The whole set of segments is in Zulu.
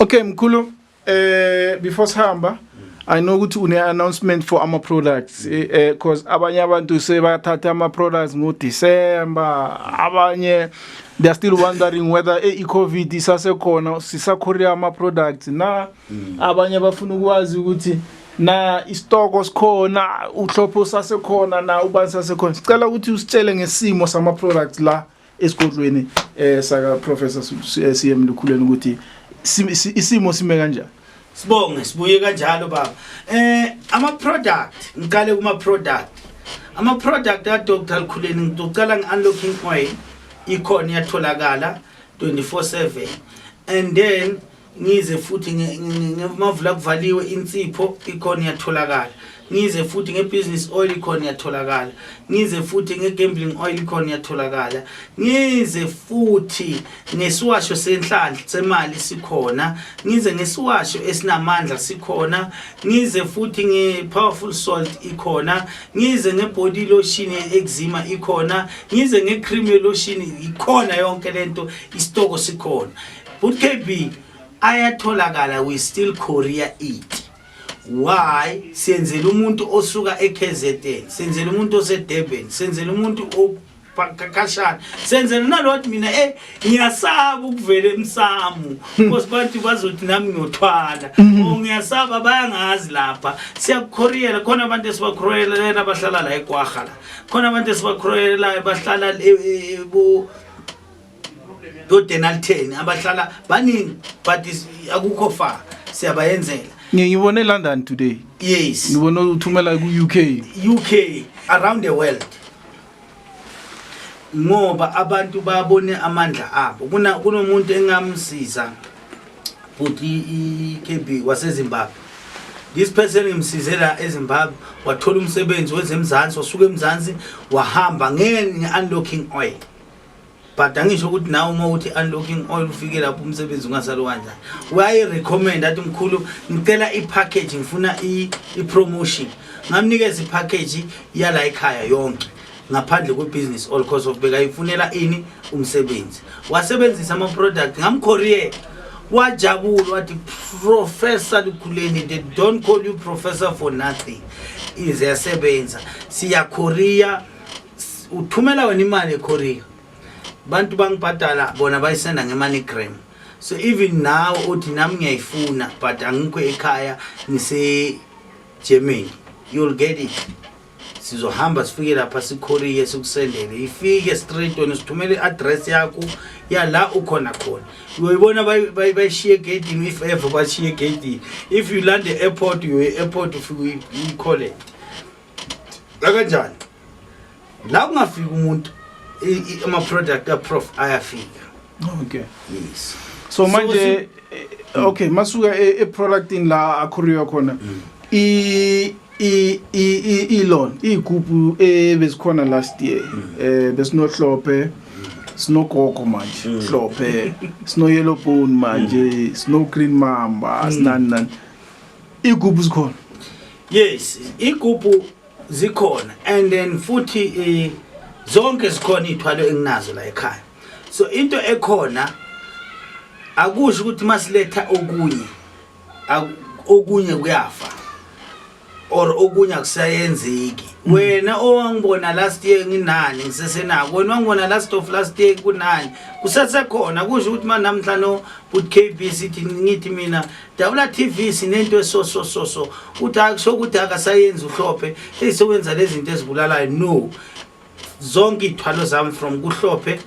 Okay, mkhulu, before sihamba, I know ukuthi une announcement for ama products because abanye abantu sebathatha ama products ngo December, abanye they are still wondering whether i-COVID isasekhona sisakhoriya ama products na abanye bafuna ukwazi ukuthi na istoko sikhona uhlopho sasekhona na ubani sasekhona. Sicela ukuthi usitshele ngesimo sama products la esigodlweni saka Professor CM Lukhuleni ukuthi isimo sime kanjani. Sibonge sibuye kanjalo baba. Ama product ngiqale kuma product. Ama product ka Dr. Lukhuleni ngicela ngi-unlocking oil ikhona iyatholakala 24/7 and then ngize futhi ngevula kuvaliwe insipho ikhona iyatholakala. Ngize futhi ngebusiness oil ikhona iyatholakala. Ngize futhi ngegambling oil ikhona iyatholakala. Ngize futhi nesiwasho senhlanhla semali sikhona. Ngize ngesiwasho esinamandla sikhona. Ngize futhi ngepowerful salt ikhona. Ngize ngebody lotion eczema ikhona. Ngize ngecream lotion ikhona yonke lento istoko sikhona. But KB ayatholakala we still courier it. Why? Senzela umuntu osuka eKZN, senzela umuntu oseDurban, senzela umuntu opakashana, senzela nalothi mina ngiyasaba ukuvela emsamu because bantu bazothi nami ngiyothwala ngiyasaba bayangazi lapha siyakukhoriyela khona abantu esibakhoriyela abahlala la eKwaga la khona abantu esibakhoriyela bahlala bo Denal 10 abahlala baningi but akukho far siyabayenzela. Ngibone London today. Yes. Ngibone uthumela ku UK around the world. Ngoba abantu babone amandla abo. Kunomuntu engamsiza futhi iKB waseZimbabwe. This person ngimsizela eZimbabwe wathola umsebenzi wezemzansi wasuka emzansi wahamba nge-unlocking oil. But angisho ukuthi nawe uma uthi unlocking oil ufike lapho umsebenzi ungasalo kanjani. Waye recommend athi mkhulu ngicela ipackage ngifuna ipromotion. Ngamnikeza ipackage yala ekhaya yonke ngaphandle kwebusiness all cause of bekayifunela ini umsebenzi. Wasebenzisa ama product ngamcourier. Wajabula wathi Professor Lukhuleni, they don't call you professor for nothing. Iyasebenza. Siya Korea uthumela wena imali eKorea. Bantu bangibhadala bona bayisenda ngeMoneygram. So even now uthi nami ngiyayifuna but angikho ekhaya ngise Germany. You'll get it. Sizohamba sifike lapha siKorea sikusendele. Ifike straight on sithumele address yakho ya la ukhona khona. Uyibona bayishiye gate if ever bashiye gate. If you land the airport you airport ufike uyicollect. La kanjani? La ungafika umuntu my product prof ayafika. Okay. Yes. So manje okay masuka product in la akhoriya khona loan igroup bezikhona last year besinohlophe sinogogo manje hlophe sino yellow bone manje sino green mamba sinani igroup zikhona. Yes, igroup zikhona and then futhi zonke zikhona ithwalo enginazo la ekhaya. So into ekhona akusho ukuthi masiletha okunye kuyafa or okunye akusayenzeki. Wena owangibona last year nginani ngisesenako, wena wangibona last year kunani kusesekhona. Kusho ukuthi manje namhlanje but KB sithi ngithi mina Dabula TV sinento so uthi akusho ukuthi akasayenza uhlophe esewenza lezi zinto ezibulalayo. No, zonke ithwalo zami from kuhlophe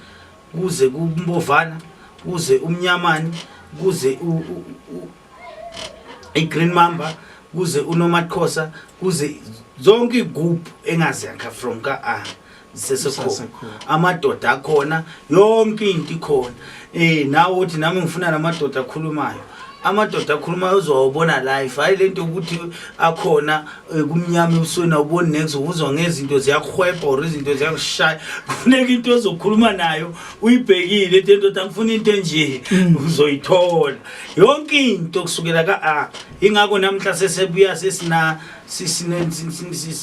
kuze kumbovana kuze umnyamani kuze igreen mamba kuze unomathosa kuze zonke igroup engaziyakha from ka sesekhona amadoda akhona yonke into ikhona. Nawe uthi nami ngifuna lamadoda akhulumayo. Amadoda akhuluma uzowubona live hayi lento ukuthi akhona kumnyama usona ubone next uzwa ngezinto ziyakhweba or izinto ziyakushaya. Kufuneka into ozokhuluma nayo uyibhekile into angifuna into nje uzoyithola yonke into kusukela ka ingakho namhla sesebuya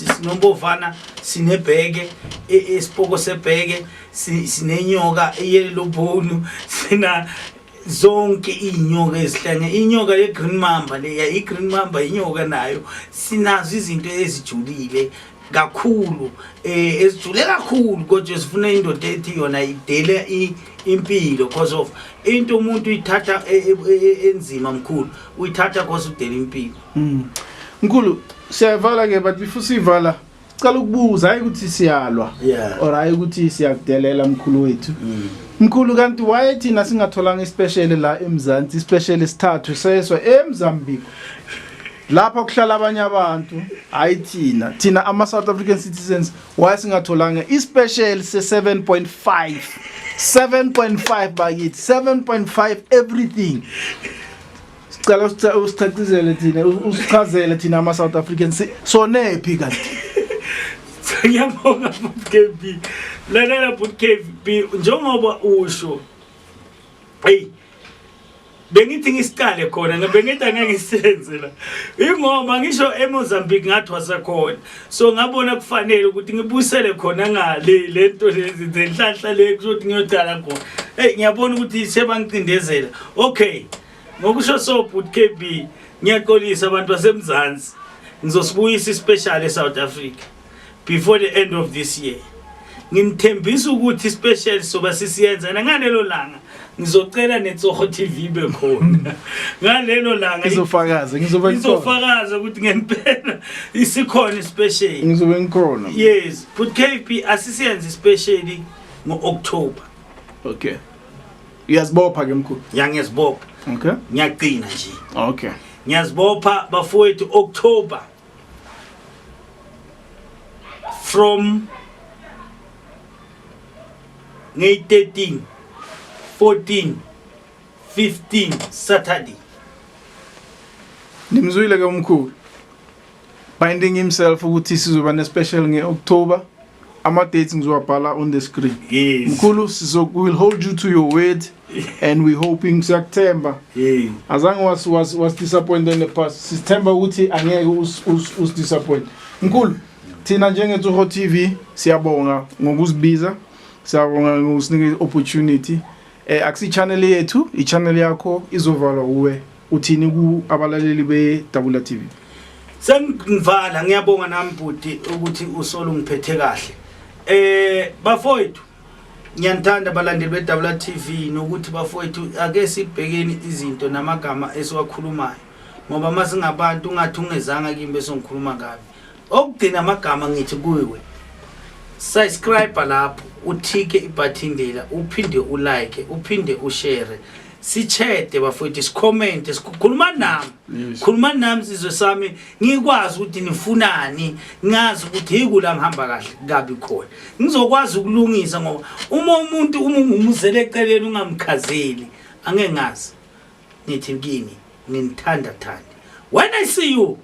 sinombovana sinebheke esipoko sebheke sinenyoka eyellow bone sina zonke inyoka ezihlenge inyoka le green mamba le i green mamba inyoka nayo sinazo izinto ezijulile kakhulu ezijule kakhulu kodwa sifuna indoda ethi yona idele impilo because of into umuntu uyithatha enzima mkhulu uyithatha because udele impilo. Mkhulu siyavala ke but before sivala sicela ukubuza hayi ukuthi siyalwa or hayi ukuthi siyakudelela mkhulu wethu. Mkhulu kanti why thina singatholanga ispecial la eMzansi ispecial esithathu seswa eMozambique lapha kuhlala abanye abantu hayi thina ama South African citizens why singatholanga ispecial se 7.5 bakithi 7.5 everything. Sicela usichazele thina usichazele thina ama South Africans so nephi kanti. Ngiyabonga KP lalela KP njengoba usho hey bengithi ngisiqale khona ngabengithi angeke ngisenze la ingoma ngisho eMozambique ngathi wasekhona so ngabona kufanele ukuthi ngibusele khona ngale lento lezi zenhlanhla le kuzothi ngiyodala khona hey ngiyabona ukuthi sebangicindezela okay ngokusho so KP ngiyaxolisa abantu baseMzansi ngizosibuyisa ispecial eSouth Africa before the end of this year. Ngimthembisa ukuthi special soba sisiyenza ngalelo langa ngizocela neTsoho TV bekhona. Ngalelo langa ngizofakaza ukuthi ngempela isikhona special. Ngizobe ngikhona. Yes, but KP asisiyenza special ngoOctober. Okay. Uyazibopha ke mkhulu? Ngiyazibopha. Okay. Ngiyaqina nje. Okay. Ngiyazibopha bafowethu October. From 13, 14, 15 Saturday. Nimzwile ke umkhulu. Binding himself ukuthi sizoba ne special ngeOctober. Ama dates ngizowabhala on the screen. Yes. Mkhulu will hold you to your word and we hoping September. Yeah. Azange was disappointed in the past. September ukuthi angeke us disappoint. Mkhulu thina njengeTsoho TV siyabonga ngokuzibiza siyabonga ngokusinika opportunity akusi channel yethu i-channel yakho izovalwa uwe uthini ku abalaleli beDabula TV. Sengivala ngiyabonga nami bhuti ukuthi usolo ngiphethe kahle bafowethu ngiyanthanda abalandeli beDabula TV nokuthi bafowethu ake sibhekeni izinto namagama esiwakhulumayo ngoba masingabantu ungathi ungezanga kimi bese ngikhuluma ngabi okugcina amagama ngithi kuwe subscribe lapho uthike ibutton lela uphinde ulike uphinde ushare sichete bafowethu sicomment sikhuluma nami khuluma nami sizwe sami ngikwazi ukuthi nifunani ngazi ukuthi yikula ngihamba kahle kabi khona ngizokwazi ukulungisa ngoba uma umuntu ungumuzele eceleni ungamkhazeli angeke ngazi nithi kini nginithanda thanda when I see you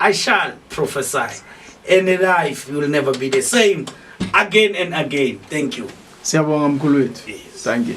I shall prophesy and life will never be the same again and again. Thank you. Siyabonga mkhulu wethu. Yes. Thank you.